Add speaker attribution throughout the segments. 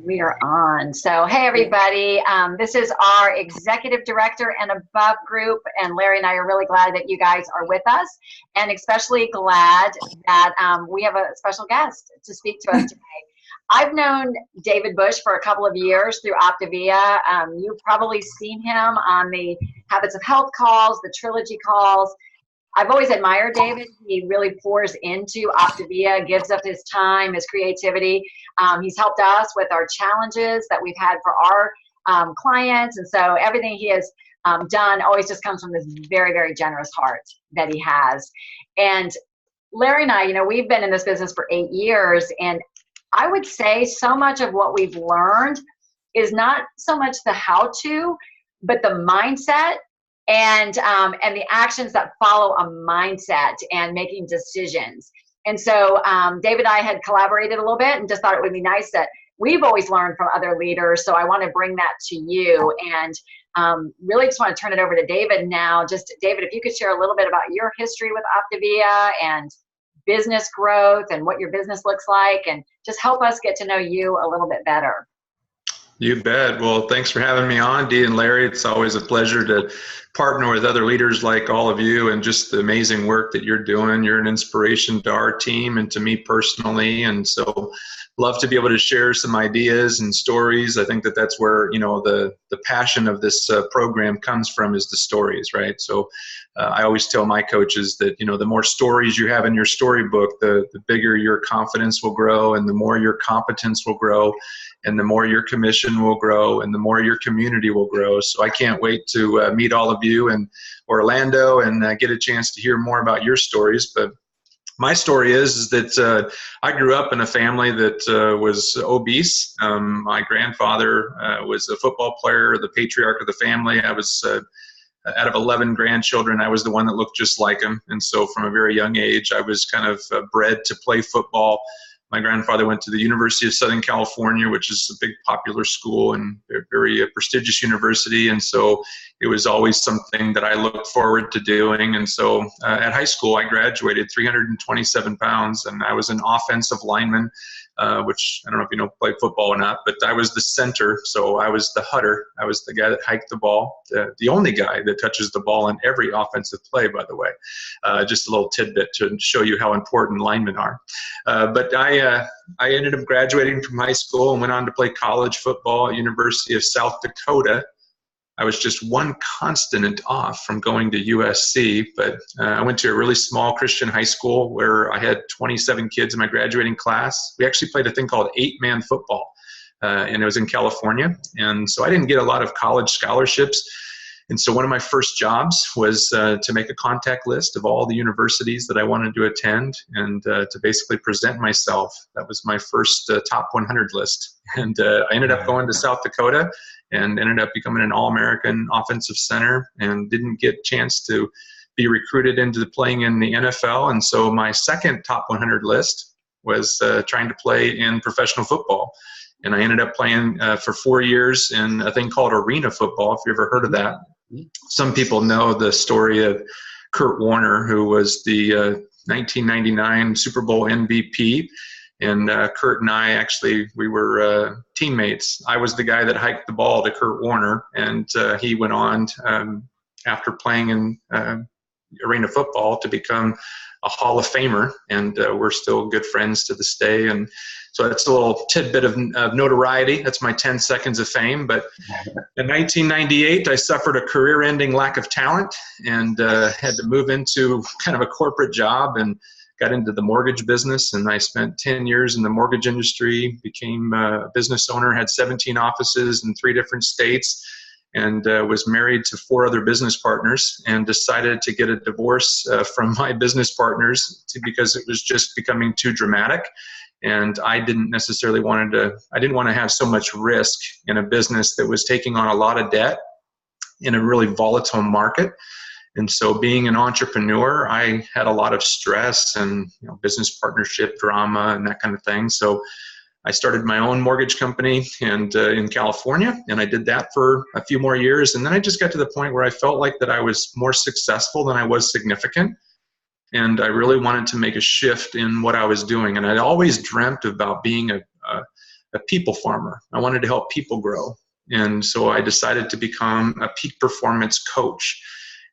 Speaker 1: We are on. So, hey, everybody. This is our executive director and above group. And Larry and I are really glad that you guys are with us, and especially glad that we have a special guest to speak to us today. I've known David Bush for a couple of years through Optavia. You've probably seen him on the Habits of Health calls, the Trilogy calls. I've always admired David. He really pours into Optavia, gives up his time, his creativity. He's helped us with our challenges that we've had for our clients. And so everything he has done always just comes from this very, very generous heart that he has. And Larry and I, we've been in this business for 8 years. And I would say so much of what we've learned is not so much the how-to, but the mindset and the actions that follow a mindset and making decisions. And so David and I had collaborated a little bit and just thought it would be nice that we've always learned from other leaders. So I want to bring that to you, and really just want to turn it over to David now. Just David, if you could share a little bit about your history with Optavia and business growth and what your business looks like, and just help us get to know you a little bit better.
Speaker 2: You bet. Well, thanks for having me on, Dee and Larry. It's always a pleasure to partner with other leaders like all of you, and just the amazing work that you're doing. You're an inspiration to our team and to me personally, and so love to be able to share some ideas and stories. I think that that's where the passion of this program comes from, is the stories, right? So I always tell my coaches that the more stories you have in your storybook, the bigger your confidence will grow, and the more your competence will grow, and the more your commission will grow, and the more your community will grow. So I can't wait to meet all of you in Orlando and get a chance to hear more about your stories. But my story is that I grew up in a family that was obese. My grandfather was a football player, the patriarch of the family. I was out of 11 grandchildren, I was the one that looked just like him. And so from a very young age, I was kind of bred to play football. My grandfather went to the University of Southern California, which is a big popular school and a very prestigious university. And so it was always something that I looked forward to doing. And so at high school, I graduated 327 pounds, and I was an offensive lineman, which I don't know if play football or not, but I was the center. So I was the hutter. I was the guy that hiked the ball, the only guy that touches the ball in every offensive play, by the way. Just a little tidbit to show you how important linemen are. But I ended up graduating from high school and went on to play college football at University of South Dakota. I was just one consonant off from going to USC, but I went to a really small Christian high school where I had 27 kids in my graduating class. We actually played a thing called 8-man football, and it was in California. And so I didn't get a lot of college scholarships. And so one of my first jobs was to make a contact list of all the universities that I wanted to attend, and to basically present myself. That was my first top 100 list. And I ended up going to South Dakota and ended up becoming an All-American offensive center, and didn't get a chance to be recruited into playing in the NFL. And so my second top 100 list was trying to play in professional football. And I ended up playing for 4 years in a thing called arena football, if you ever heard of that. Some people know the story of Kurt Warner, who was the 1999 Super Bowl MVP. And Kurt and I we were teammates. I was the guy that hiked the ball to Kurt Warner, and he went on after playing in arena football to become a Hall of Famer, and we're still good friends to this day. And so that's a little tidbit of notoriety. That's my 10 seconds of fame. But in 1998, I suffered a career-ending lack of talent, and had to move into kind of a corporate job, and got into the mortgage business. And I spent 10 years in the mortgage industry, became a business owner, had 17 offices in 3 different states, and was married to 4 other business partners, and decided to get a divorce from my business partners because it was just becoming too dramatic. And I didn't necessarily want to have so much risk in a business that was taking on a lot of debt in a really volatile market. And so being an entrepreneur, I had a lot of stress and business partnership drama and that kind of thing. So I started my own mortgage company and in California, and I did that for a few more years. And then I just got to the point where I felt like that I was more successful than I was significant. And I really wanted to make a shift in what I was doing. And I'd always dreamt about being a a people farmer. I wanted to help people grow. And so I decided to become a peak performance coach.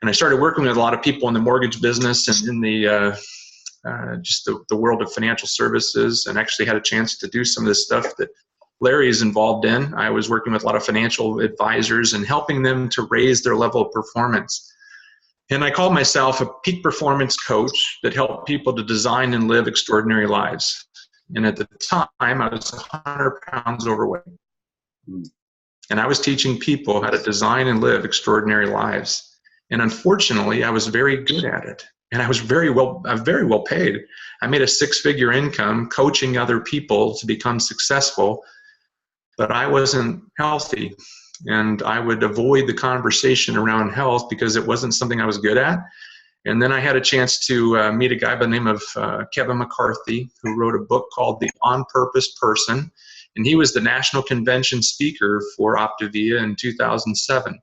Speaker 2: And I started working with a lot of people in the mortgage business and in the just the world of financial services, and actually had a chance to do some of this stuff that Larry is involved in. I was working with a lot of financial advisors and helping them to raise their level of performance. And I called myself a peak performance coach that helped people to design and live extraordinary lives. And at the time, I was 100 pounds overweight. And I was teaching people how to design and live extraordinary lives. And unfortunately, I was very good at it. And I was very well paid. I made a six-figure income coaching other people to become successful, but I wasn't healthy. And I would avoid the conversation around health because it wasn't something I was good at. And then I had a chance to meet a guy by the name of Kevin McCarthy, who wrote a book called The On Purpose Person. And he was the national convention speaker for Optavia in 2007.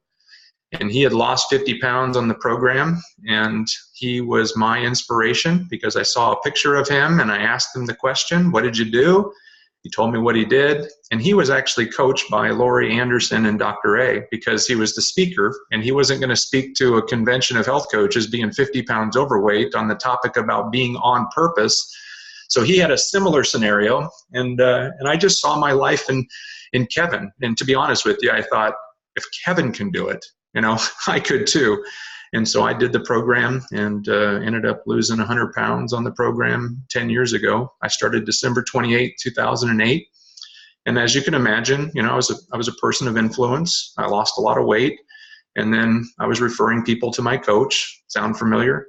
Speaker 2: And he had lost 50 pounds on the program, and he was my inspiration because I saw a picture of him and I asked him the question, what did you do? He told me what he did, and he was actually coached by Laurie Anderson and Dr. A because he was the speaker, and he wasn't going to speak to a convention of health coaches being 50 pounds overweight on the topic about being on purpose. So he had a similar scenario, and I just saw my life in Kevin. And to be honest with you, I thought, if Kevin can do it, I could too. And so I did the program and ended up losing 100 pounds on the program 10 years ago. I started December 28, 2008. And as you can imagine, I was a person of influence. I lost a lot of weight. And then I was referring people to my coach. Sound familiar?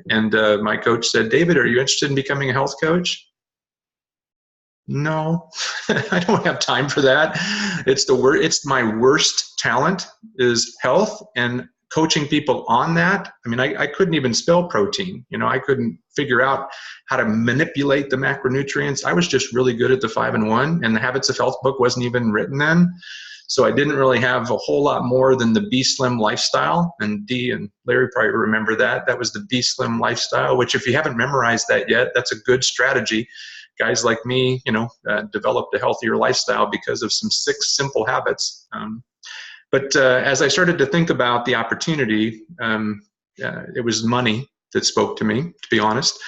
Speaker 2: And my coach said, David, are you interested in becoming a health coach? No, I don't have time for that. It's my worst talent is health, and coaching people on that. I mean, I couldn't even spell protein. I couldn't figure out how to manipulate the macronutrients. I was just really good at the 5 and 1, and the Habits of Health book wasn't even written then. So I didn't really have a whole lot more than the Be Slim lifestyle. And Dee and Larry probably remember that. That was the Be Slim lifestyle, which if you haven't memorized that yet, that's a good strategy. Guys like me, developed a healthier lifestyle because of some 6 simple habits. But as I started to think about the opportunity, it was money that spoke to me, to be honest.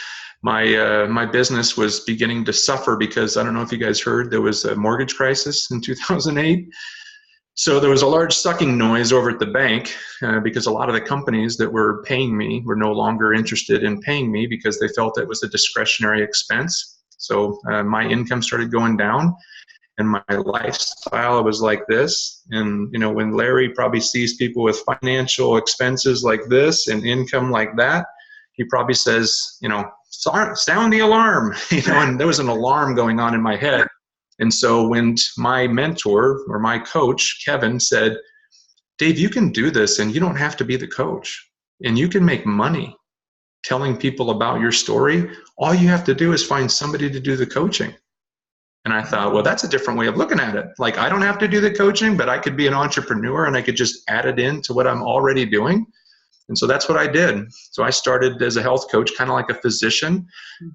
Speaker 2: My business was beginning to suffer because, I don't know if you guys heard, there was a mortgage crisis in 2008. So there was a large sucking noise over at the bank because a lot of the companies that were paying me were no longer interested in paying me because they felt it was a discretionary expense. So my income started going down, and my lifestyle was like this. And when Larry probably sees people with financial expenses like this and income like that, he probably says, sound the alarm. And there was an alarm going on in my head. And so when my mentor or my coach, Kevin, said, Dave, you can do this, and you don't have to be the coach, and you can make money telling people about your story. All you have to do is find somebody to do the coaching. And I thought, well, that's a different way of looking at it. Like, I don't have to do the coaching, but I could be an entrepreneur and I could just add it into what I'm already doing. And so that's what I did. So I started as a health coach, kind of like a physician,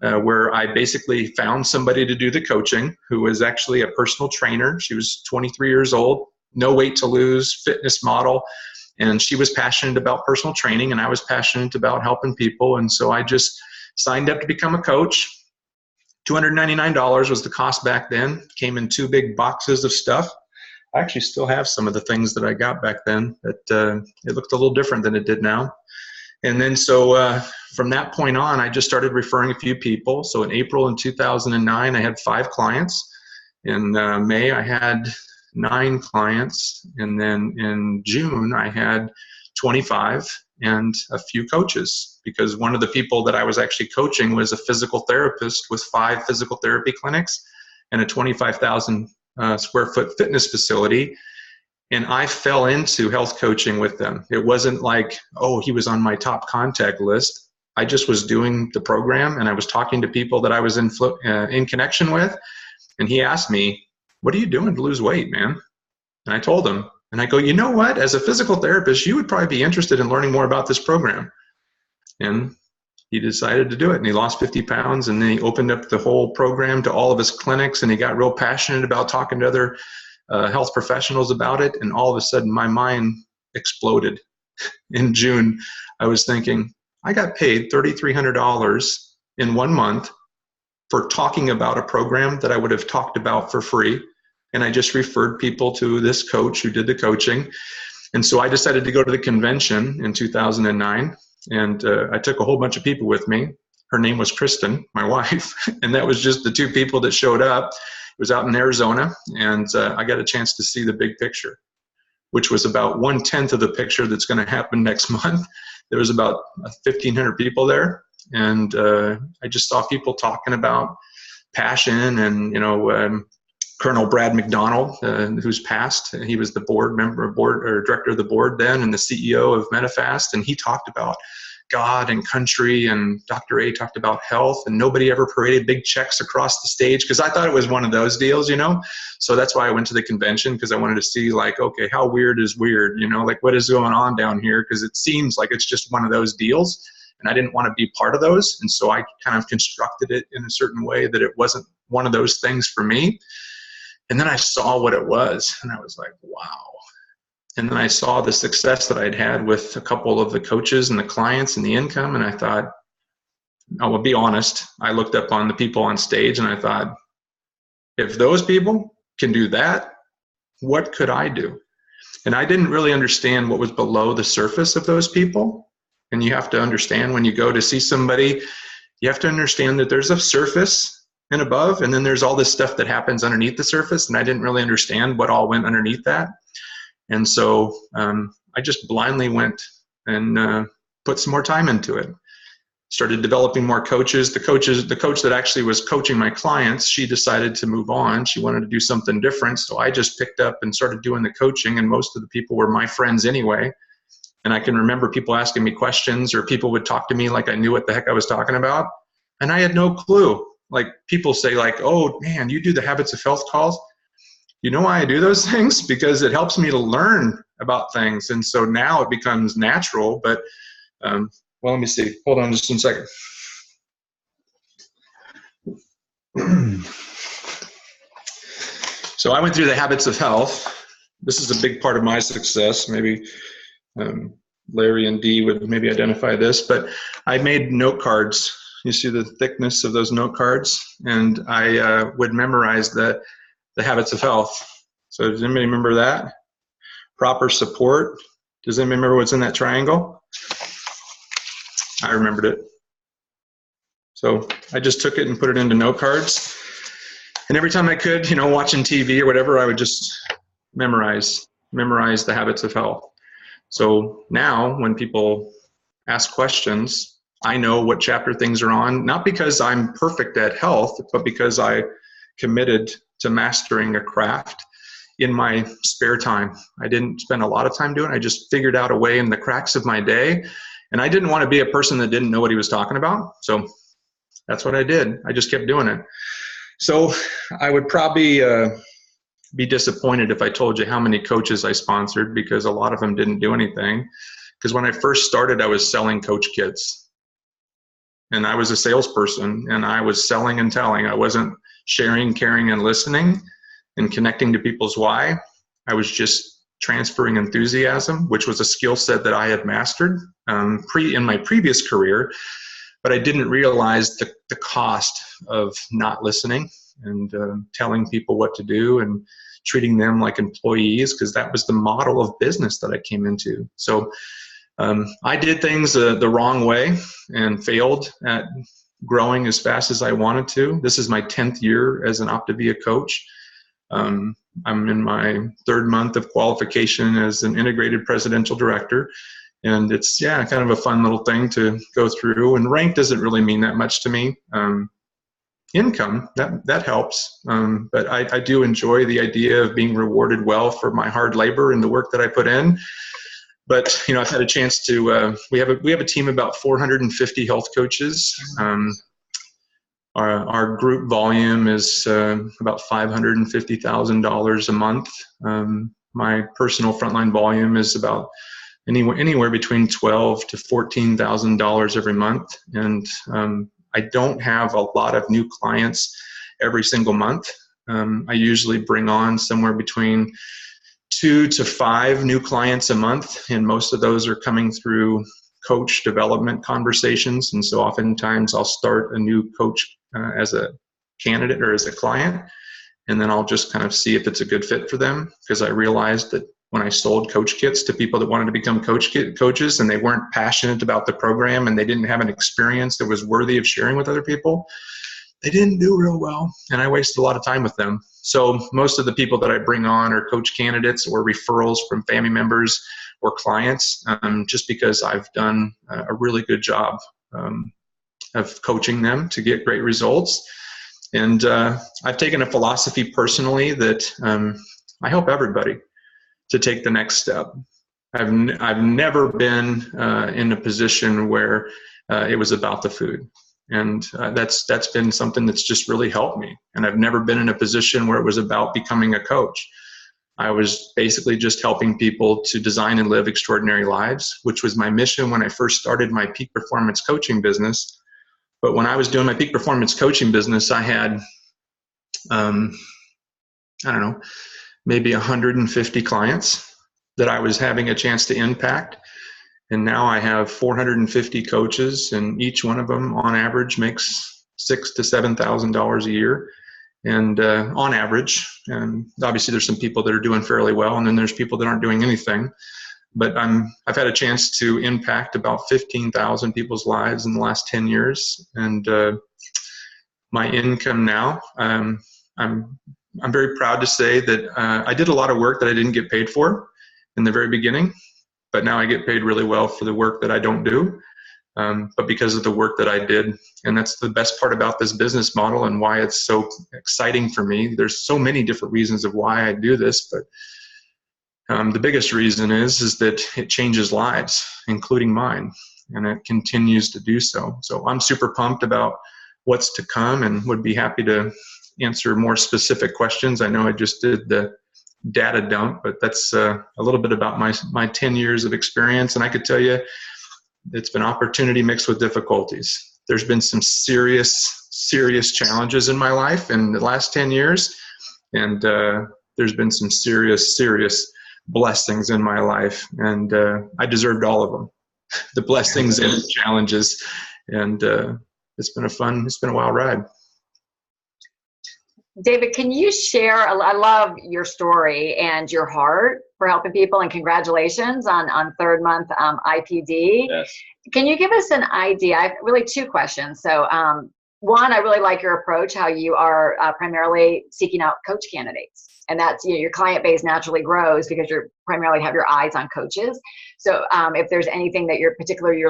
Speaker 2: where I basically found somebody to do the coaching who was actually a personal trainer. She was 23 years old, no weight to lose, fitness model. And she was passionate about personal training, and I was passionate about helping people. And so I just signed up to become a coach. $299 was the cost back then. Came in 2 big boxes of stuff. I actually still have some of the things that I got back then. It looked a little different than it did now. And then so from that point on, I just started referring a few people. So in April in 2009, I had 5 clients. In May, I had 9 clients, and then in June I had 25 and a few coaches, because one of the people that I was actually coaching was a physical therapist with 5 physical therapy clinics and a 25,000 square foot fitness facility. And I fell into health coaching with them. It wasn't like, oh, he was on my top contact list. I just was doing the program, and I was talking to people that I was in connection with. And he asked me, what are you doing to lose weight, man? And I told him, and I go, you know what? As a physical therapist, you would probably be interested in learning more about this program. And he decided to do it, and he lost 50 pounds, and then he opened up the whole program to all of his clinics, and he got real passionate about talking to other health professionals about it, and all of a sudden my mind exploded. In June, I was thinking, I got paid $3,300 in 1 month for talking about a program that I would have talked about for free, and I just referred people to this coach who did the coaching. And so I decided to go to the convention in 2009, and I took a whole bunch of people with me. Her name was Kristen, my wife, and that was just the two people that showed up. It was out in Arizona, and I got a chance to see the big picture, which was about 1/10 of the picture that's going to happen next month. There was about 1,500 people there, and I just saw people talking about passion, and Colonel Brad McDonald, who's passed. He was the board member, director of the board then, and the CEO of Medifast, and he talked about God and country, and Dr. A talked about health, and nobody ever paraded big checks across the stage, because I thought it was one of those deals, So that's why I went to the convention, because I wanted to see, like, okay, how weird is weird, like what is going on down here, because it seems like it's just one of those deals, and I didn't want to be part of those, and so I kind of constructed it in a certain way that it wasn't one of those things for me. And then I saw what it was, and I was like, wow. And then I saw the success that I'd had with a couple of the coaches and the clients and the income, and I thought, I will be honest, I looked up on the people on stage, and I thought, if those people can do that, what could I do? And I didn't really understand what was below the surface of those people. And you have to understand, when you go to see somebody, you have to understand that there's a surface and above, and then there's all this stuff that happens underneath the surface, and I didn't really understand what all went underneath that. And so I just blindly went and put some more time into it. Started developing more coaches. The coach that actually was coaching my clients, she decided to move on. She wanted to do something different, so I just picked up and started doing the coaching, and most of the people were my friends anyway. And I can remember people asking me questions, or people would talk to me like I knew what the heck I was talking about, and I had no clue. Like, people say, like, oh man, you do the Habits of Health calls. You know why I do those things? Because it helps me to learn about things. And so now it becomes natural. But well, let me see, hold on just 1 second. So I went through the Habits of Health. This is a big part of my success. Maybe Larry and Dee would maybe identify this, but I made note cards. You see the thickness of those note cards, and I would memorize the Habits of Health. So does anybody remember that? Proper support. Does anybody remember what's in that triangle? I remembered it. So I just took it and put it into note cards. And every time I could, watching TV or whatever, I would just memorize the Habits of Health. So now when people ask questions, I know what chapter things are on, not because I'm perfect at health, but because I committed to mastering a craft in my spare time. I didn't spend a lot of time doing it. I just figured out a way in the cracks of my day. And I didn't want to be a person that didn't know what he was talking about. So that's what I did. I just kept doing it. So I would probably be disappointed if I told you how many coaches I sponsored, because a lot of them didn't do anything. Because when I first started, I was selling coach kits. And I was a salesperson, and I was selling and telling. I wasn't sharing, caring, and listening and connecting to people's why. I was just transferring enthusiasm, which was a skill set that I had mastered in my previous career, but I didn't realize the cost of not listening and telling people what to do and treating them like employees, because that was the model of business that I came into. So I did things the wrong way and failed at growing as fast as I wanted to. This is my 10th year as an Optavia coach. I'm in my 3rd month of qualification as an integrated presidential director. And it's, kind of a fun little thing to go through. And rank doesn't really mean that much to me. Income, that helps. But I do enjoy the idea of being rewarded well for my hard labor and the work that I put in. But I've had a chance to. We have a team of about 450 health coaches. Our group volume is about $550,000 a month. My personal frontline volume is about anywhere between $12,000 to $14,000 every month. And I don't have a lot of new clients every single month. I usually bring on somewhere between 2 to 5 new clients a month, and most of those are coming through coach development conversations. And so oftentimes I'll start a new coach as a candidate or as a client, and then I'll just kind of see if it's a good fit for them, because I realized that when I sold coach kits to people that wanted to become coaches and they weren't passionate about the program and they didn't have an experience that was worthy of sharing with other people, they didn't do real well, and I wasted a lot of time with them. So most of the people that I bring on are coach candidates or referrals from family members or clients, just because I've done a really good job of coaching them to get great results. And I've taken a philosophy personally that I help everybody to take the next step. I've never been in a position where it was about the food. And that's been something that's just really helped me. And I've never been in a position where it was about becoming a coach. I was basically just helping people to design and live extraordinary lives, which was my mission when I first started my peak performance coaching business. But when I was doing my peak performance coaching business, I had, I don't know, maybe 150 clients that I was having a chance to impact. And now I have 450 coaches, and each one of them on average makes $6,000 to $7,000 a year. And on average, and obviously there's some people that are doing fairly well, and then there's people that aren't doing anything. But I've had a chance to impact about 15,000 people's lives in the last 10 years. And my income now, I'm very proud to say that I did a lot of work that I didn't get paid for in the very beginning, but now I get paid really well for the work that I don't do, but because of the work that I did. And that's the best part about this business model and why it's so exciting for me. There's so many different reasons of why I do this, but the biggest reason is that it changes lives, including mine, and it continues to do so. So I'm super pumped about what's to come and would be happy to answer more specific questions. I know I just did the data dump, but that's a little bit about my 10 years of experience. And I could tell you it's been opportunity mixed with difficulties. There's been some serious challenges in my life in the last 10 years. And there's been some serious blessings in my life. And I deserved all of them, the blessings and the challenges. And it's been a wild ride.
Speaker 1: David, can you share, I love your story and your heart for helping people, and congratulations on third month IPD.
Speaker 3: Yes.
Speaker 1: Can you give us an idea? I have really 2 questions. So one, I really like your approach, how you are primarily seeking out coach candidates. And that's, your client base naturally grows because you're primarily have your eyes on coaches. So if there's anything that you're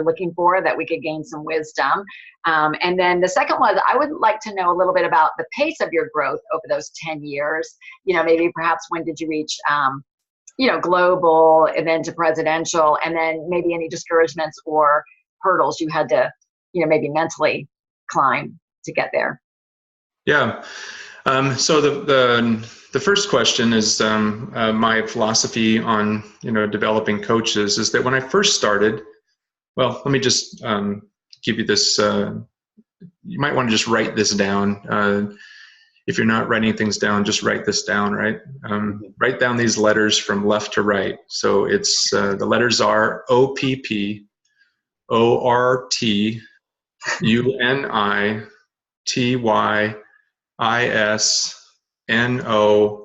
Speaker 1: looking for that we could gain some wisdom. And then the second one, I would like to know a little bit about the pace of your growth over those 10 years. Maybe perhaps when did you reach, global and then to presidential, and then maybe any discouragements or hurdles you had to, maybe mentally climb to get there.
Speaker 2: Yeah. So the first question is my philosophy on developing coaches is that when I first started, well, let me just give you this. You might want to just write this down. If you're not writing things down, just write this down, right? Write down these letters from left to right. So it's the letters are OPP, ORT, UNI, TYIS, NOWHERE.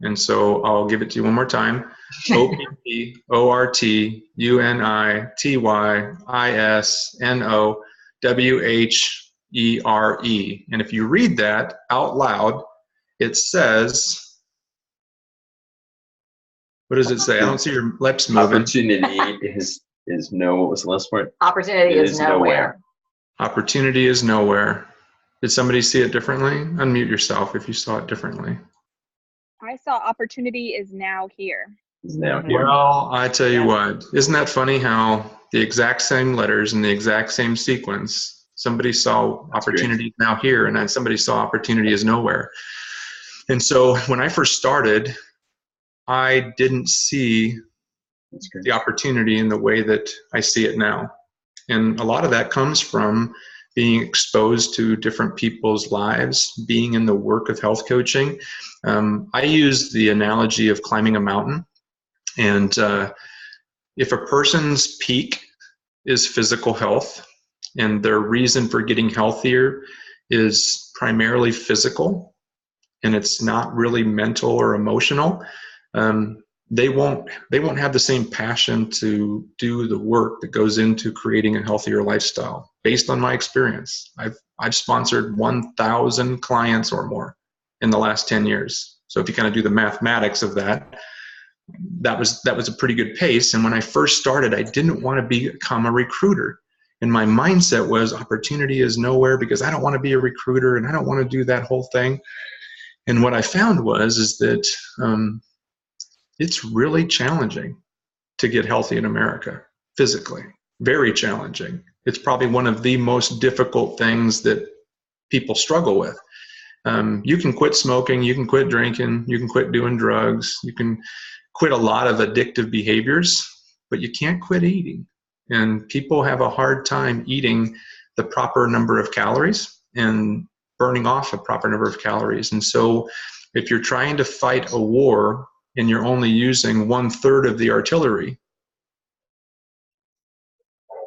Speaker 2: And so I'll give it to you one more time. OPP, ORT, UNI, TYIS, NOWHERE. And if you read that out loud, it says, what does it say? I don't see your lips moving.
Speaker 3: Opportunity is no, what was the last part?
Speaker 1: Opportunity is nowhere.
Speaker 2: Opportunity is nowhere. Did somebody see it differently? Unmute yourself if you saw it differently.
Speaker 4: I saw opportunity is now here.
Speaker 3: Is now here.
Speaker 2: Well, I tell you what, isn't that funny how the exact same letters in the exact same sequence, somebody saw opportunity is now here, and then somebody saw opportunity is nowhere. And so when I first started, I didn't see
Speaker 3: That's great.
Speaker 2: the opportunity in the way that I see it now. And a lot of that comes from being exposed to different people's lives, being in the work of health coaching. I use the analogy of climbing a mountain. And if a person's peak is physical health and their reason for getting healthier is primarily physical and it's not really mental or emotional, they won't have the same passion to do the work that goes into creating a healthier lifestyle. Based on my experience, I've sponsored 1,000 clients or more in the last 10 years. So if you kind of do the mathematics of that, that was a pretty good pace. And when I first started, I didn't want to become a recruiter. And my mindset was opportunity is nowhere because I don't want to be a recruiter and I don't want to do that whole thing. And what I found is that it's really challenging to get healthy in America physically. Very challenging. It's probably one of the most difficult things that people struggle with. You can quit smoking, you can quit drinking, you can quit doing drugs, you can quit a lot of addictive behaviors, but you can't quit eating. And people have a hard time eating the proper number of calories and burning off a proper number of calories. And so if you're trying to fight a war and you're only using 1/3 of the artillery,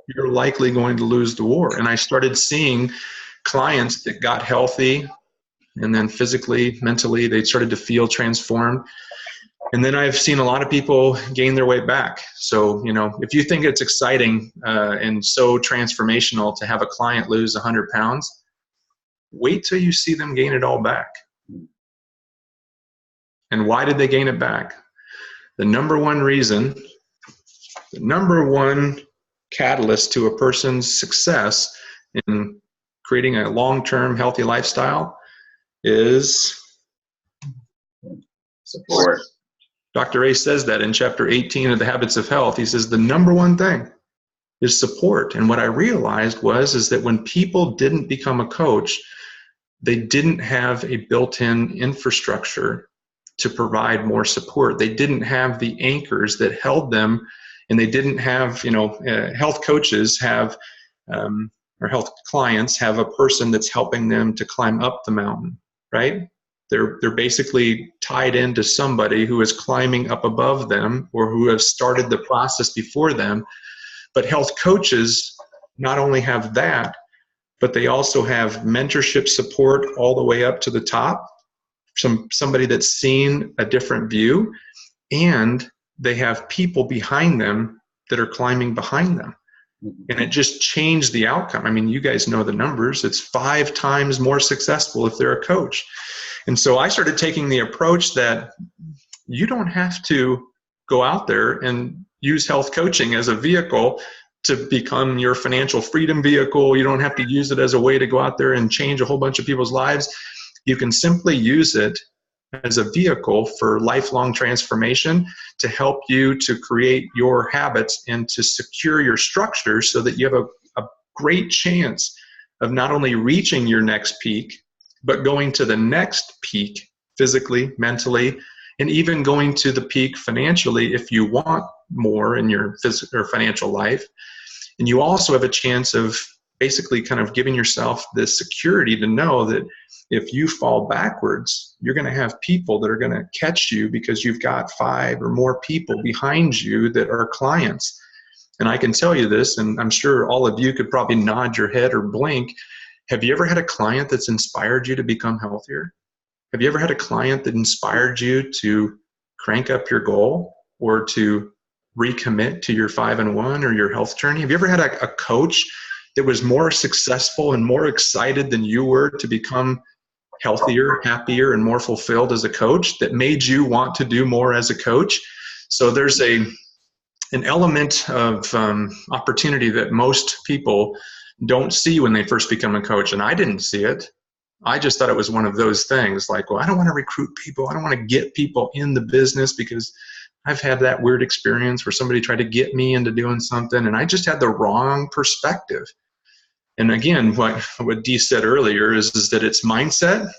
Speaker 2: you're likely going to lose the war. And I started seeing clients that got healthy and then physically, mentally, they started to feel transformed. And then I've seen a lot of people gain their way back. So, if you think it's exciting and so transformational to have a client lose 100 pounds, wait till you see them gain it all back. And why did they gain it back? The number one reason, the number one catalyst to a person's success in creating a long-term healthy lifestyle is
Speaker 3: Support.
Speaker 2: Dr. A says that in chapter 18 of the Habits of Health. He says the number one thing is support. And what I realized is that when people didn't become a coach, they didn't have a built-in infrastructure to provide more support. They didn't have the anchors that held them, and they didn't have, health coaches have, or health clients have a person that's helping them to climb up the mountain, right? They're basically tied into somebody who is climbing up above them or who has started the process before them. But health coaches not only have that, but they also have mentorship support all the way up to the top, somebody that's seen a different view, and they have people behind them that are climbing behind them. And it just changed the outcome. I mean, you guys know the numbers. It's 5 times more successful if they're a coach. And so I started taking the approach that you don't have to go out there and use health coaching as a vehicle to become your financial freedom vehicle. You don't have to use it as a way to go out there and change a whole bunch of people's lives. You can simply use it as a vehicle for lifelong transformation to help you to create your habits and to secure your structure so that you have a great chance of not only reaching your next peak, but going to the next peak physically, mentally, and even going to the peak financially if you want more in your physical or financial life. And you also have a chance of basically kind of giving yourself this security to know that if you fall backwards, you're going to have people that are going to catch you because you've got 5 or more people behind you that are clients. And I can tell you this, and I'm sure all of you could probably nod your head or blink. Have you ever had a client that's inspired you to become healthier? Have you ever had a client that inspired you to crank up your goal or to recommit to your 5 and 1 or your health journey? Have you ever had a coach that was more successful and more excited than you were to become healthier, happier, and more fulfilled as a coach that made you want to do more as a coach? So there's an element of opportunity that most people don't see when they first become a coach. And I didn't see it. I just thought it was one of those things like, well, I don't want to recruit people. I don't want to get people in the business because I've had that weird experience where somebody tried to get me into doing something, and I just had the wrong perspective. And again, what Dee said earlier is that it's mindset,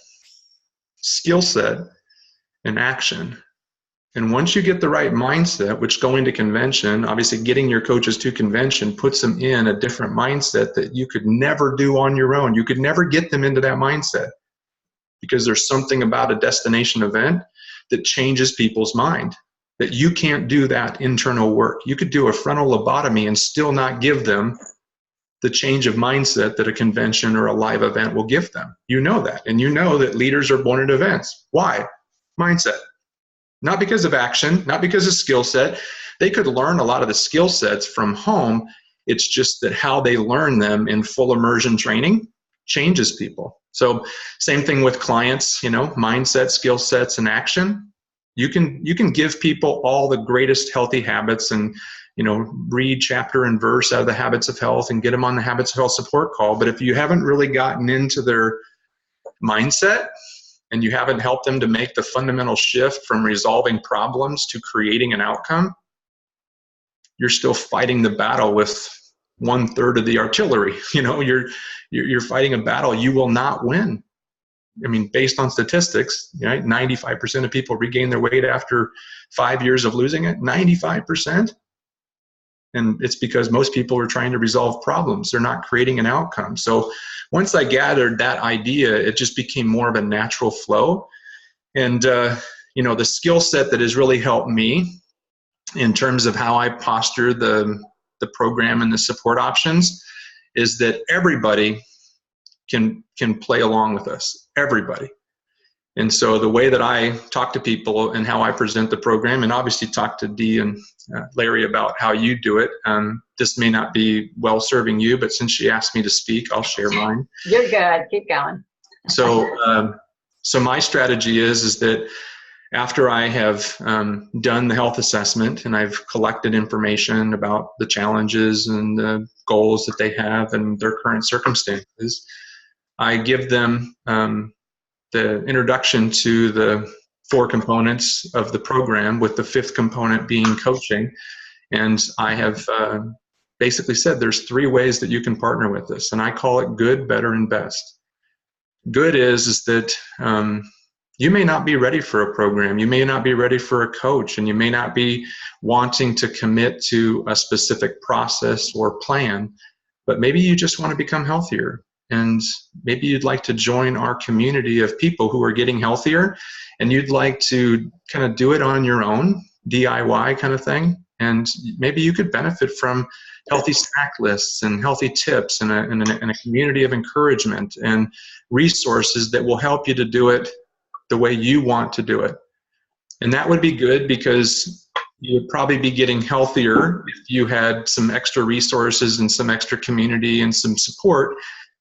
Speaker 2: skill set, and action. And once you get the right mindset, which going to convention, obviously getting your coaches to convention puts them in a different mindset that you could never do on your own. You could never get them into that mindset because there's something about a destination event that changes people's mind, that you can't do that internal work. You could do a frontal lobotomy and still not give them the change of mindset that a convention or a live event will give them. You know that. And you know that leaders are born at events. Why? Mindset. Not because of action, not because of skill set. They could learn a lot of the skill sets from home. It's just that how they learn them in full immersion training changes people. So same thing with clients, mindset, skill sets, and action. You can give people all the greatest healthy habits and, read chapter and verse out of the Habits of Health and get them on the Habits of Health support call. But if you haven't really gotten into their mindset, and you haven't helped them to make the fundamental shift from resolving problems to creating an outcome, you're still fighting the battle with 1/3 of the artillery. You're fighting a battle you will not win. I mean, based on statistics, 95% of people regain their weight after 5 years of losing it. 95%. And it's because most people are trying to resolve problems. They're not creating an outcome. So once I gathered that idea, it just became more of a natural flow. And, the skill set that has really helped me in terms of how I posture the program and the support options is that everybody can play along with us, everybody. And so the way that I talk to people and how I present the program, and obviously talk to Dee and Larry about how you do it, this may not be well serving you, but since she asked me to speak, I'll share mine.
Speaker 1: You're good. Keep going.
Speaker 2: So my strategy is that after I have done the health assessment and I've collected information about the challenges and the goals that they have and their current circumstances, I give them the introduction to the 4 components of the program, with the 5th component being coaching. And I have basically said there's 3 ways that you can partner with this, and I call it good, better, and best. Good is that you may not be ready for a program, you may not be ready for a coach, and you may not be wanting to commit to a specific process or plan, but maybe you just want to become healthier. And maybe you'd like to join our community of people who are getting healthier, and you'd like to kind of do it on your own, DIY kind of thing. And maybe you could benefit from healthy snack lists and healthy tips and a community of encouragement and resources that will help you to do it the way you want to do it. And that would be good because you would probably be getting healthier if you had some extra resources and some extra community and some support,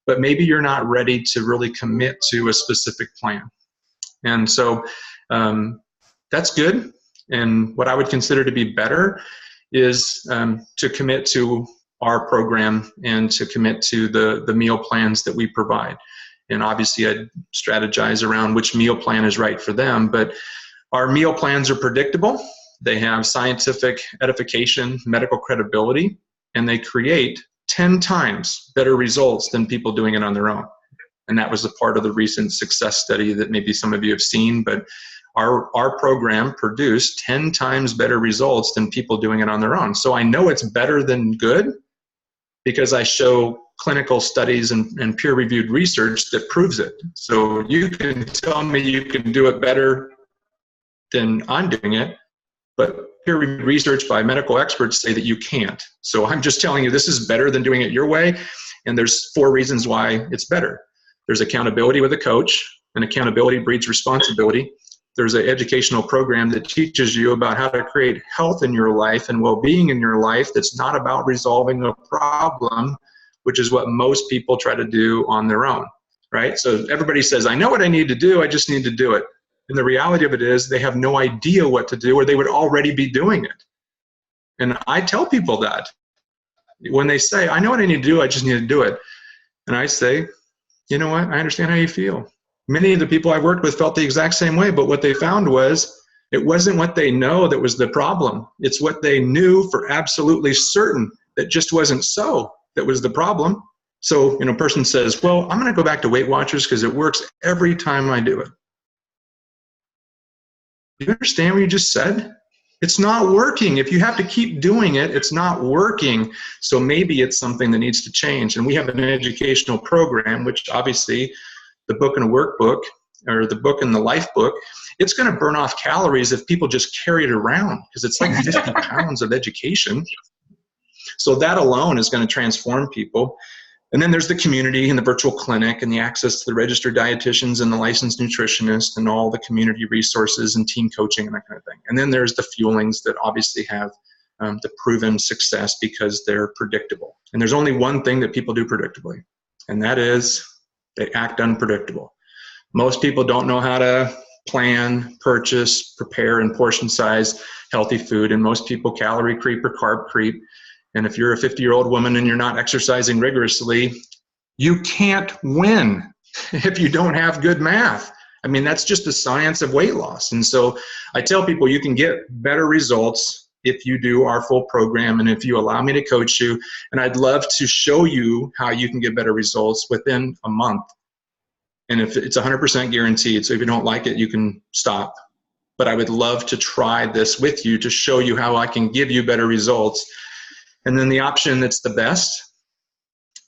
Speaker 2: but maybe you're not ready to really commit to a specific plan. And so that's good. And what I would consider to be better is to commit to our program and to commit to the meal plans that we provide. And obviously I'd strategize around which meal plan is right for them, but our meal plans are predictable. They have scientific edification, medical credibility, and they create 10 times better results than people doing it on their own. And that was a part of the recent success study that maybe some of you have seen, but our program produced 10 times better results than people doing it on their own. So I know it's better than good because I show clinical studies and peer-reviewed research that proves it. So you can tell me you can do it better than I'm doing it, but peer-reviewed research by medical experts say that you can't. So I'm just telling you this is better than doing it your way, and there's 4 reasons why it's better. There's accountability with a coach, and accountability breeds responsibility. There's an educational program that teaches you about how to create health in your life and well-being in your life that's not about resolving a problem, which is what most people try to do on their own, right? So everybody says, I know what I need to do, I just need to do it. And the reality of it is they have no idea what to do, or they would already be doing it. And I tell people that. When they say, I know what I need to do, I just need to do it. And I say, you know what, I understand how you feel. Many of the people I worked with felt the exact same way, but what they found was it wasn't what they know that was the problem. It's what they knew for absolutely certain that just wasn't so that was the problem. So, a person says, well, I'm going to go back to Weight Watchers because it works every time I do it. you understand what you just said? It's not working. If you have to keep doing it, it's not working. So maybe it's something that needs to change. And we have an educational program, which obviously the book and a workbook, or the book and the life book, it's going to burn off calories if people just carry it around, because it's like 50 pounds of education. So that alone is going to transform people. And then there's the community and the virtual clinic and the access to the registered dietitians and the licensed nutritionist and all the community resources and team coaching and that kind of thing. And then there's the fuelings that obviously have the proven success because they're predictable. And there's only one thing that people do predictably, and that is they act unpredictable. Most people don't know how to plan, purchase, prepare, and portion size healthy food, and most people calorie creep or carb creep. And if you're a 50-year-old woman and you're not exercising rigorously, you can't win if you don't have good math. I mean, that's just the science of weight loss. And so I tell people you can get better results if you do our full program and if you allow me to coach you. And I'd love to show you how you can get better results within a month. And if it's 100% guaranteed, so if you don't like it, you can stop. But I would love to try this with you to show you how I can give you better results. And then the option that's the best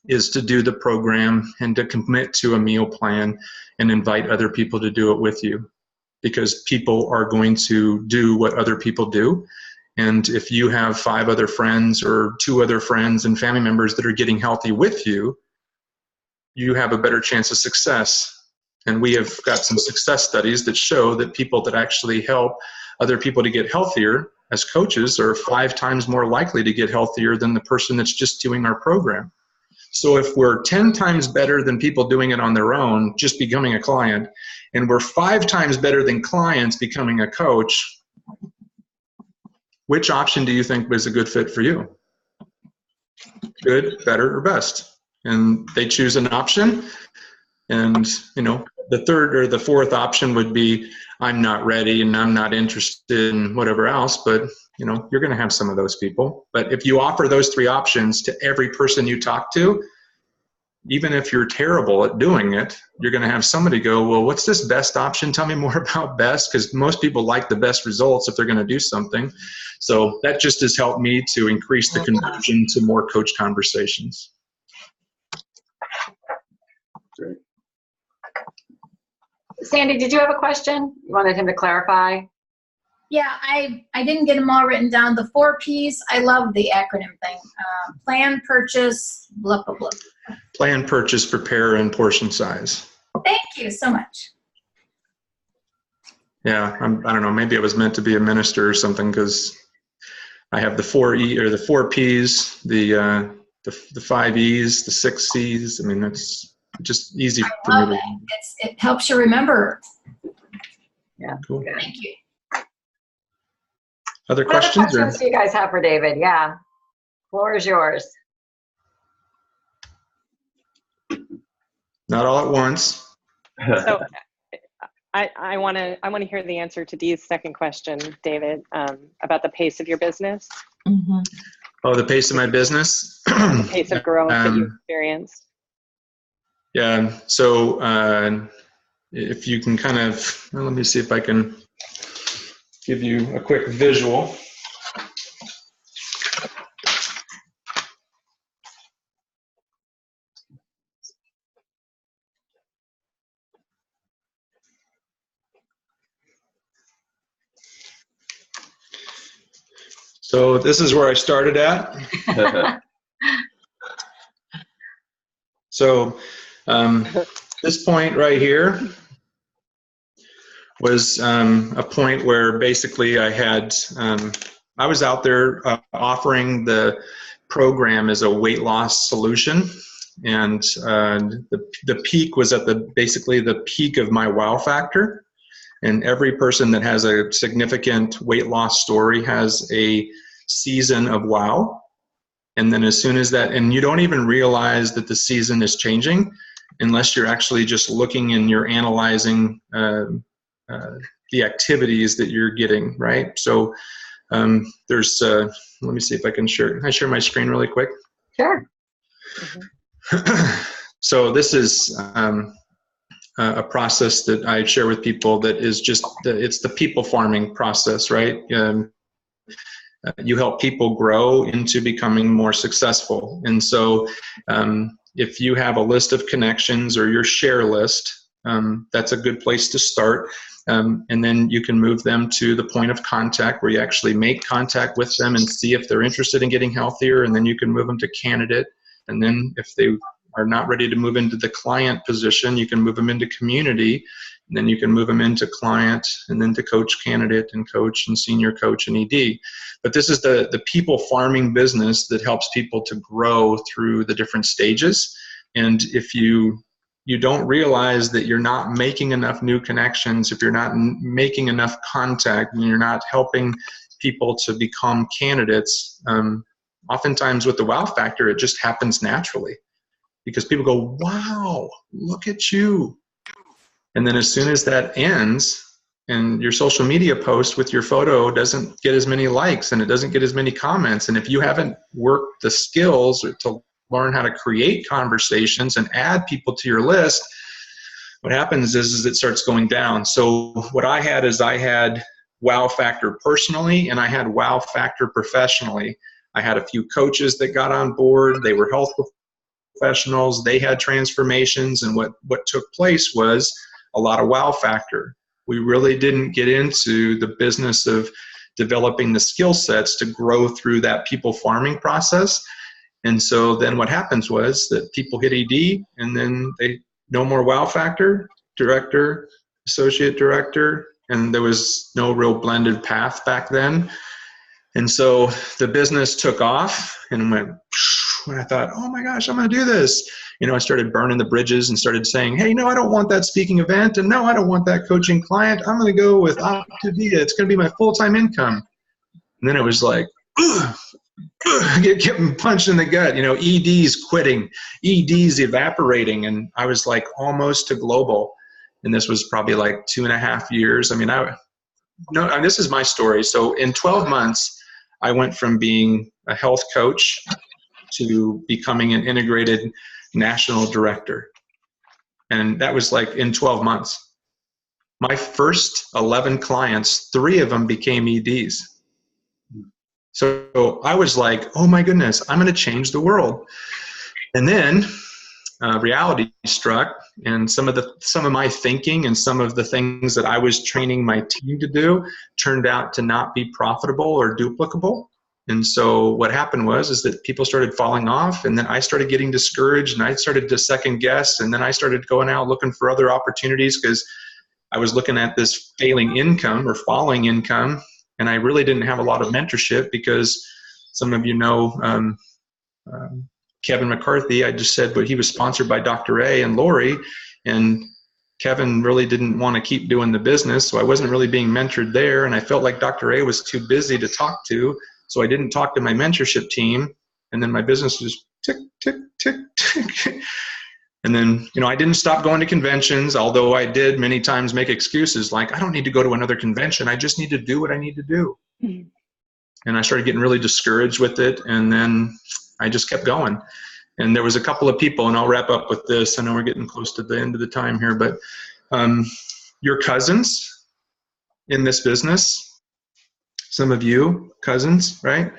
Speaker 2: is to do the program and to commit to a meal plan and invite other people to do it with you, because people are going to do what other people do. And if you have 5 other friends or 2 other friends and family members that are getting healthy with you, you have a better chance of success. And we have got some success studies that show that people that actually help other people to get healthier as coaches are 5 times more likely to get healthier than the person that's just doing our program. So if we're 10 times better than people doing it on their own, just becoming a client, and we're 5 times better than clients becoming a coach, which option do you think was a good fit for you? Good, better, or best? And they choose an option. And, you know, the third or the fourth option would be, I'm not ready and I'm not interested in whatever else, but you know, you're going to have some of those people. But if you offer those 3 options to every person you talk to, even if you're terrible at doing it, you're going to have somebody go, well, what's this best option? Tell me more about best, because most people like the best results if they're going to do something. So that just has helped me to increase the conversion to more coach conversations.
Speaker 3: Great.
Speaker 1: Sandy, did you have a question? You wanted him to clarify?
Speaker 5: Yeah, I didn't get them all written down. The 4 Ps, I love the acronym thing. Plan, purchase, blah, blah, blah.
Speaker 2: Plan, purchase, prepare, and portion size.
Speaker 5: Thank you so much.
Speaker 2: Yeah, I don't know, maybe I was meant to be a minister or something, because I have the 4 E or the 4 Ps, the 5 Es, the 6 Cs. I mean, it's just easy for
Speaker 5: Love
Speaker 2: me
Speaker 5: it. It helps you remember.
Speaker 1: Yeah.
Speaker 2: Cool.
Speaker 5: Thank you.
Speaker 2: Other
Speaker 1: What other
Speaker 2: questions?
Speaker 1: questions do you guys have for David? Yeah, floor is yours.
Speaker 2: Not all at once.
Speaker 6: So I want to hear the answer to Dee's second question, David, about the pace of your business,
Speaker 2: Oh, the pace of my business?
Speaker 6: the pace of growth that you experienced.
Speaker 2: Yeah, so if you can kind of, well, let me see if I can give you a quick visual. So this is where I started at. So this point right here was a point where basically I had, I was out there offering the program as a weight loss solution. And the peak was at basically the peak of my wow factor. And every person that has a significant weight loss story has a season of wow. And then as soon as that, and you don't even realize that the season is changing unless you're actually just looking and you're analyzing the activities that you're getting, right? So there's, let me see if I can share, can I share my screen really quick?
Speaker 1: Sure.
Speaker 2: So this is a process that I share with people that is just, it's the people farming process, right? You help people grow into becoming more successful. And so if you have a list of connections or your share list, that's a good place to start. And then you can move them to the point of contact where you actually make contact with them and see if they're interested in getting healthier. And then you can move them to candidate. And then if they are not ready to move into the client position, you can move them into community. And then you can move them into client and then to coach candidate and coach and senior coach and ED. But this is the people farming business that helps people to grow through the different stages. And if you don't realize that you're not making enough new connections, if you're not making enough contact, and you're not helping people to become candidates, oftentimes with the wow factor, it just happens naturally. Because people go, wow, look at you. And then as soon as that ends, and your social media post with your photo doesn't get as many likes and it doesn't get as many comments, and if you haven't worked the skills to learn how to create conversations and add people to your list, what happens is it starts going down. So what I had is I had wow factor personally and I had wow factor professionally. I had a few coaches that got on board. They were health professionals. They had transformations, and what took place was a lot of wow factor. We really didn't get into the business of developing the skill sets to grow through that people farming process. And so then what happens was that people hit ED, and then they no more wow factor, director, associate director, and there was no real blended path back then. And so the business took off and went, and I thought, oh my gosh, I'm going to do this. You know, I started burning the bridges and started saying, hey, no, I don't want that speaking event. And no, I don't want that coaching client. I'm going to go with Optavia. It's going to be my full-time income. And then it was like, getting punched in the gut. You know, ED's quitting, ED's evaporating. And I was like almost to global. And this was probably like 2.5 years. I mean, this is my story. So in 12 months, I went from being a health coach to becoming an integrated national director. And that was like in 12 months. My first 11 clients, 3 of them became EDs. So I was like, oh my goodness, I'm going to change the world. And then reality struck, and some of my thinking and some of the things that I was training my team to do turned out to not be profitable or duplicable. And so what happened was that people started falling off, and then I started getting discouraged, and I started to second guess, and then I started going out looking for other opportunities because I was looking at this failing income or falling income, and I really didn't have a lot of mentorship because some of you know Kevin McCarthy. I just said, but he was sponsored by Dr. A and Lori, and Kevin really didn't want to keep doing the business, so I wasn't really being mentored there, and I felt like Dr. A was too busy to talk to. So I didn't talk to my mentorship team, and then my business was tick, tick, tick, tick. And then, you know, I didn't stop going to conventions, although I did many times make excuses like, I don't need to go to another convention. I just need to do what I need to do. Mm-hmm. And I started getting really discouraged with it, and then I just kept going. And there was a couple of people, and I'll wrap up with this. I know we're getting close to the end of the time here, but your cousins in this business, some of you cousins, right?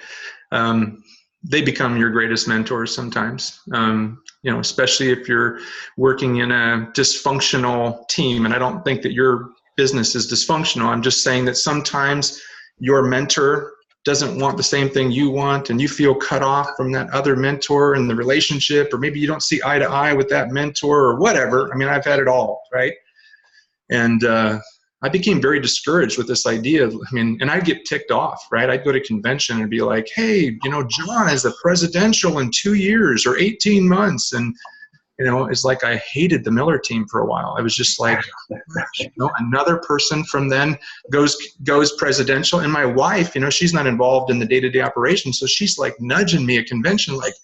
Speaker 2: They become your greatest mentors sometimes, you know, especially if you're working in a dysfunctional team. And I don't think that your business is dysfunctional. I'm just saying that sometimes your mentor doesn't want the same thing you want, and you feel cut off from that other mentor in the relationship, or maybe you don't see eye to eye with that mentor or whatever. I mean, I've had it all, right? And I became very discouraged with this idea. And I'd get ticked off, right? I'd go to convention and be like, hey, you know, John is the presidential in 2 years or 18 months. And, you know, it's like I hated the Miller team for a while. I was just like, you know, another person from then goes presidential. And my wife, you know, she's not involved in the day-to-day operations. So she's like nudging me at convention, like,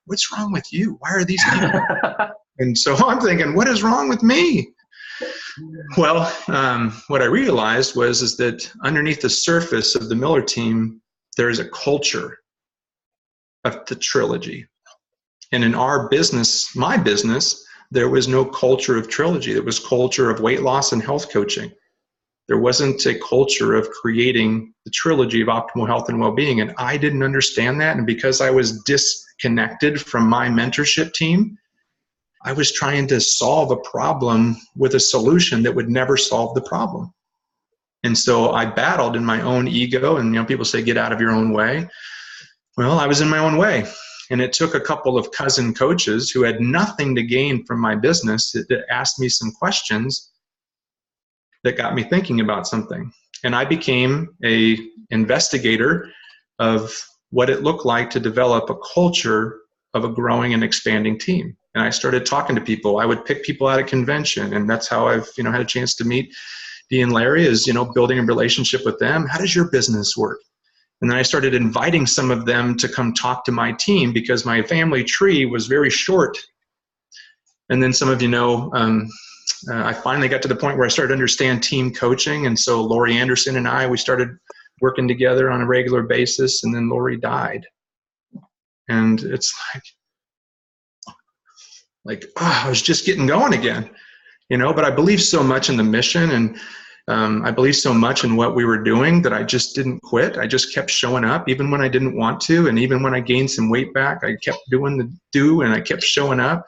Speaker 2: what's wrong with you? Why are these people? And so I'm thinking, what is wrong with me? Well, what I realized is that underneath the surface of the Miller team, there is a culture of the trilogy. And in our business, my business, there was no culture of Trilogy. There was culture of weight loss and health coaching. There wasn't a culture of creating the trilogy of optimal health and well-being. And I didn't understand that. And because I was disconnected from my mentorship team, I was trying to solve a problem with a solution that would never solve the problem. And so I battled in my own ego. And, you know, people say, get out of your own way. Well, I was in my own way. And it took a couple of cousin coaches who had nothing to gain from my business that asked me some questions that got me thinking about something. And I became a investigator of what it looked like to develop a culture of a growing and expanding team. And I started talking to people. I would pick people out at convention, and that's how I've, you know, had a chance to meet Dee and Larry, is, you know, building a relationship with them. How does your business work? And then I started inviting some of them to come talk to my team because my family tree was very short. And then some of you know, I finally got to the point where I started to understand team coaching. And so Lori Anderson and I, we started working together on a regular basis, and then Lori died. And it's like, oh, I was just getting going again, you know, but I believe so much in the mission, and I believe so much in what we were doing that I just didn't quit. I just kept showing up even when I didn't want to. And even when I gained some weight back, I kept doing the do, and I kept showing up.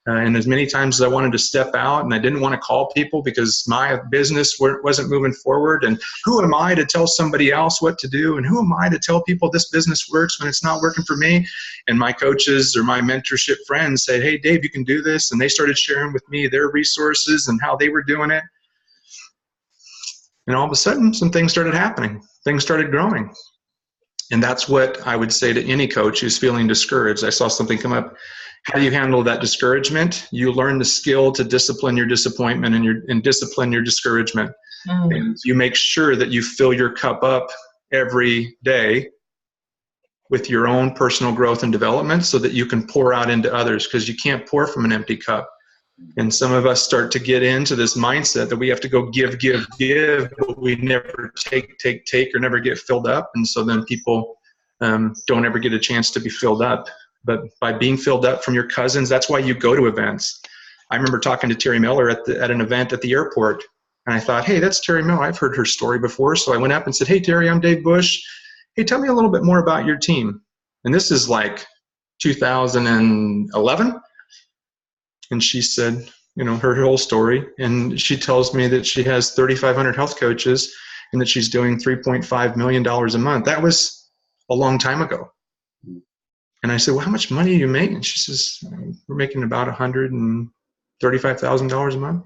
Speaker 2: And as many times as I wanted to step out and I didn't want to call people because my business wasn't moving forward. And who am I to tell somebody else what to do? And who am I to tell people this business works when it's not working for me? And my coaches or my mentorship friends said, hey, Dave, you can do this. And they started sharing with me their resources and how they were doing it. And all of a sudden, some things started happening. Things started growing. And that's what I would say to any coach who's feeling discouraged. I saw something come up. How do you handle that discouragement? You learn the skill to discipline your disappointment and discipline your discouragement. And you make sure that you fill your cup up every day with your own personal growth and development so that you can pour out into others, because you can't pour from an empty cup. And some of us start to get into this mindset that we have to go give, but we never take, or never get filled up. And so then people don't ever get a chance to be filled up. But by being filled up from your cousins, that's why you go to events. I remember talking to Terry Miller at an event at the airport, and I thought, hey, that's Terry Miller. I've heard her story before. So I went up and said, hey, Terry, I'm Dave Bush. Hey, tell me a little bit more about your team. And this is like 2011. And she said, you know, her whole story. And she tells me that she has 3,500 health coaches and that she's doing $3.5 million a month. That was a long time ago. And I said, well, how much money do you make? And she says, we're making about $135,000 a month.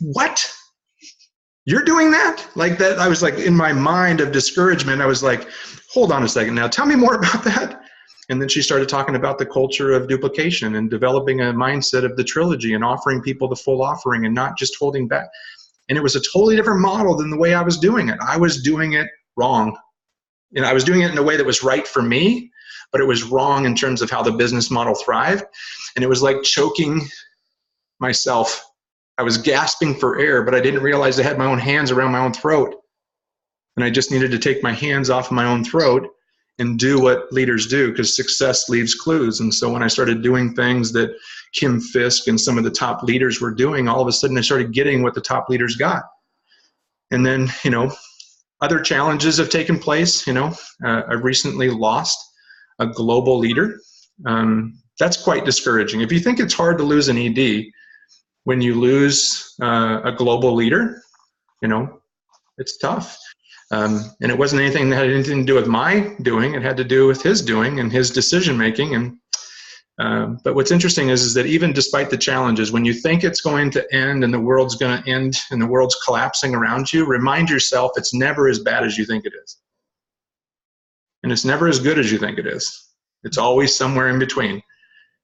Speaker 2: What? You're doing that? Like that? I was like, in my mind of discouragement, I was like, hold on a second now. Tell me more about that. And then she started talking about the culture of duplication and developing a mindset of the trilogy and offering people the full offering and not just holding back. And it was a totally different model than the way I was doing it. I was doing it wrong. And I was doing it in a way that was right for me, but it was wrong in terms of how the business model thrived. And it was like choking myself. I was gasping for air, but I didn't realize I had my own hands around my own throat. And I just needed to take my hands off my own throat and do what leaders do, because success leaves clues. And so when I started doing things that Kim Fisk and some of the top leaders were doing, all of a sudden I started getting what the top leaders got. And then, you know, other challenges have taken place. You know, I recently lost a global leader. That's quite discouraging. If you think it's hard to lose an ED, when you lose a global leader, you know, it's tough. And it wasn't anything that had anything to do with my doing. It had to do with his doing and his decision making. And but what's interesting is that even despite the challenges, when you think it's going to end and the world's going to end and the world's collapsing around you, remind yourself it's never as bad as you think it is. And it's never as good as you think it is. It's always somewhere in between.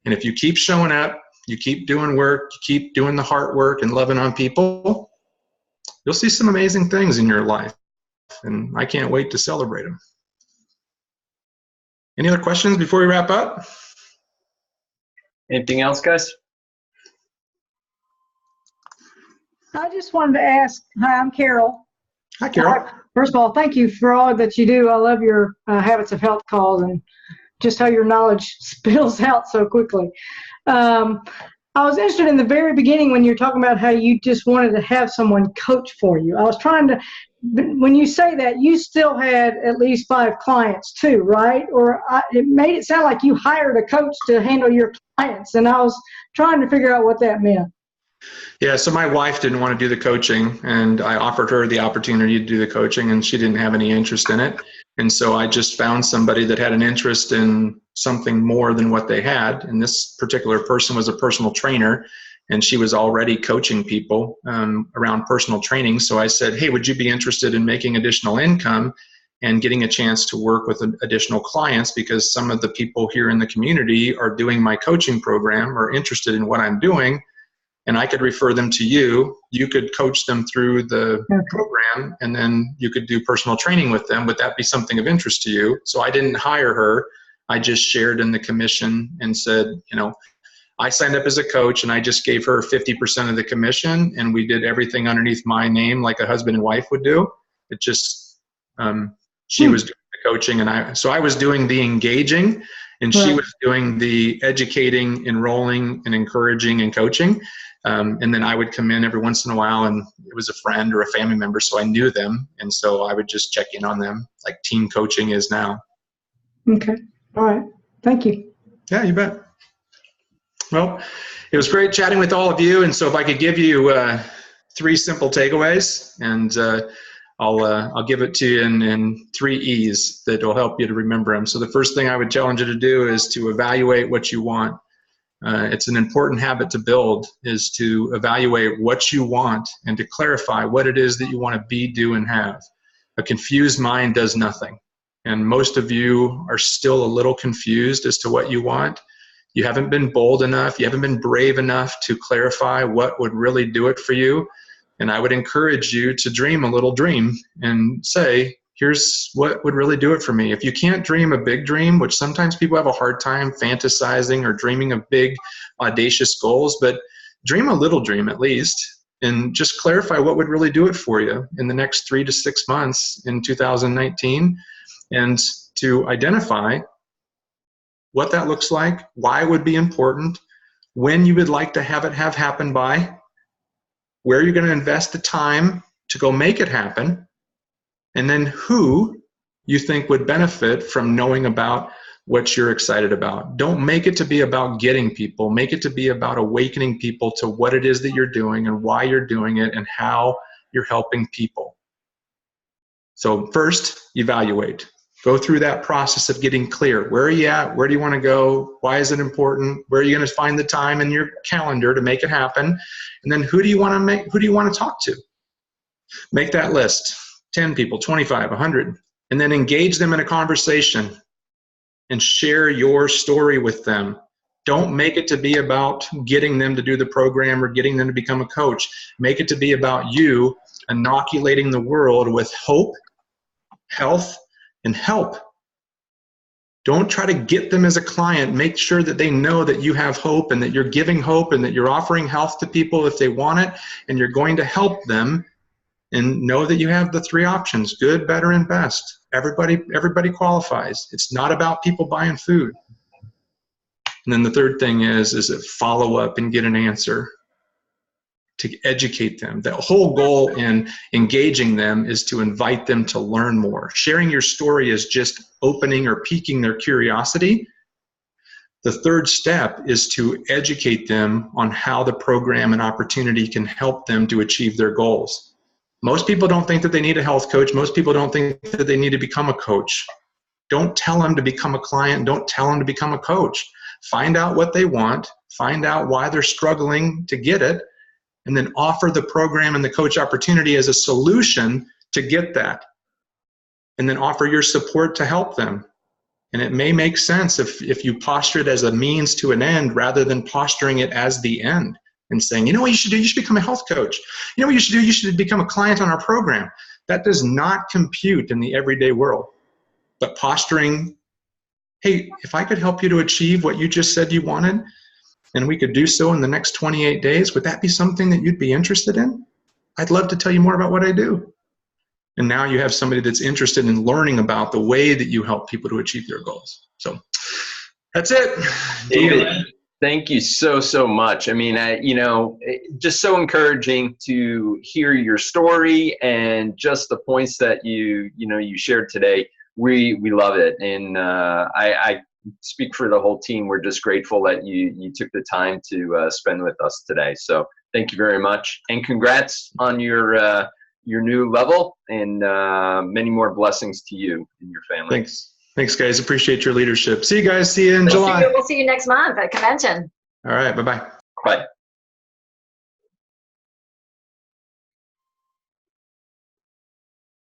Speaker 2: And if you keep showing up, you keep doing work, you keep doing the hard work and loving on people, you'll see some amazing things in your life. And I can't wait to celebrate them. Any other questions before we wrap up?
Speaker 3: Anything else, guys?
Speaker 7: I just wanted to ask, hi, I'm Carol.
Speaker 2: Hi, Carol.
Speaker 7: First of all, thank you for all that you do. I love your Habits of Health calls and just how your knowledge spills out so quickly. I was interested in the very beginning when you were talking about how you just wanted to have someone coach for you. I was trying to, when you say that, you still had at least 5 clients too, right? Or it made it sound like you hired a coach to handle your clients, and I was trying to figure out what that meant.
Speaker 2: Yeah, so my wife didn't want to do the coaching, and I offered her the opportunity to do the coaching, and she didn't have any interest in it. And so I just found somebody that had an interest in something more than what they had. And this particular person was a personal trainer, and she was already coaching people around personal training. So I said, hey, would you be interested in making additional income and getting a chance to work with additional clients? Because some of the people here in the community are doing my coaching program or interested in what I'm doing, and I could refer them to you. You could coach them through the program, and then you could do personal training with them. Would that be something of interest to you? So I didn't hire her. I just shared in the commission and said, you know, I signed up as a coach, and I just gave her 50% of the commission, and we did everything underneath my name like a husband and wife would do. It just, she was doing the coaching, and so I was doing the engaging, and she was doing the educating, enrolling, and encouraging and coaching. And then I would come in every once in a while, and it was a friend or a family member, so I knew them. And so I would just check in on them like team coaching is now.
Speaker 7: Okay. All right. Thank you.
Speaker 2: Yeah, you bet. Well, it was great chatting with all of you. And so if I could give you 3 simple takeaways, and I'll give it to you in 3 E's that will help you to remember them. So the first thing I would challenge you to do is to evaluate what you want. It's an important habit to build, is to evaluate what you want and to clarify what it is that you want to be, do, and have. A confused mind does nothing. And most of you are still a little confused as to what you want. You haven't been bold enough. You haven't been brave enough to clarify what would really do it for you. And I would encourage you to dream a little dream and say, here's what would really do it for me. If you can't dream a big dream, which sometimes people have a hard time fantasizing or dreaming of big, audacious goals, but dream a little dream at least, and just clarify what would really do it for you in the next 3 to 6 months in 2019, and to identify what that looks like, why it would be important, when you would like to have it happen by, where you're going to invest the time to go make it happen, and then who you think would benefit from knowing about what you're excited about. Don't make it to be about getting people. Make it to be about awakening people to what it is that you're doing and why you're doing it and how you're helping people. So first, evaluate. Go through that process of getting clear. Where are you at? Where do you want to go? Why is it important? Where are you going to find the time in your calendar to make it happen? And then who do you want to talk to? Make that list. 10 people, 25, 100, and then engage them in a conversation and share your story with them. Don't make it to be about getting them to do the program or getting them to become a coach. Make it to be about you inoculating the world with hope, health, and help. Don't try to get them as a client. Make sure that they know that you have hope and that you're giving hope and that you're offering health to people if they want it, and you're going to help them. And know that you have the 3 options: good, better, and best. Everybody qualifies. It's not about people buying food. And then the third thing is to follow up and get an answer, to educate them. The whole goal in engaging them is to invite them to learn more. Sharing your story is just opening or piquing their curiosity. The third step is to educate them on how the program and opportunity can help them to achieve their goals. Most people don't think that they need a health coach. Most people don't think that they need to become a coach. Don't tell them to become a client. Don't tell them to become a coach. Find out what they want. Find out why they're struggling to get it. And then offer the program and the coach opportunity as a solution to get that. And then offer your support to help them. And it may make sense if you posture it as a means to an end rather than posturing it as the end. And saying, you know what you should do? You should become a health coach. You know what you should do? You should become a client on our program. That does not compute in the everyday world. But posturing, hey, if I could help you to achieve what you just said you wanted, and we could do so in the next 28 days, would that be something that you'd be interested in? I'd love to tell you more about what I do. And now you have somebody that's interested in learning about the way that you help people to achieve their goals. So that's it.
Speaker 3: David, Thank you so much. I mean, just so encouraging to hear your story and just the points that you shared today. We love it, and I speak for the whole team. We're just grateful that you took the time to spend with us today. So thank you very much, and congrats on your new level, and many more blessings to you and your family.
Speaker 2: Thanks, guys. Appreciate your leadership. See you guys. See you in July.
Speaker 1: We'll see you next month at convention.
Speaker 2: All right. Bye-bye.
Speaker 3: Bye.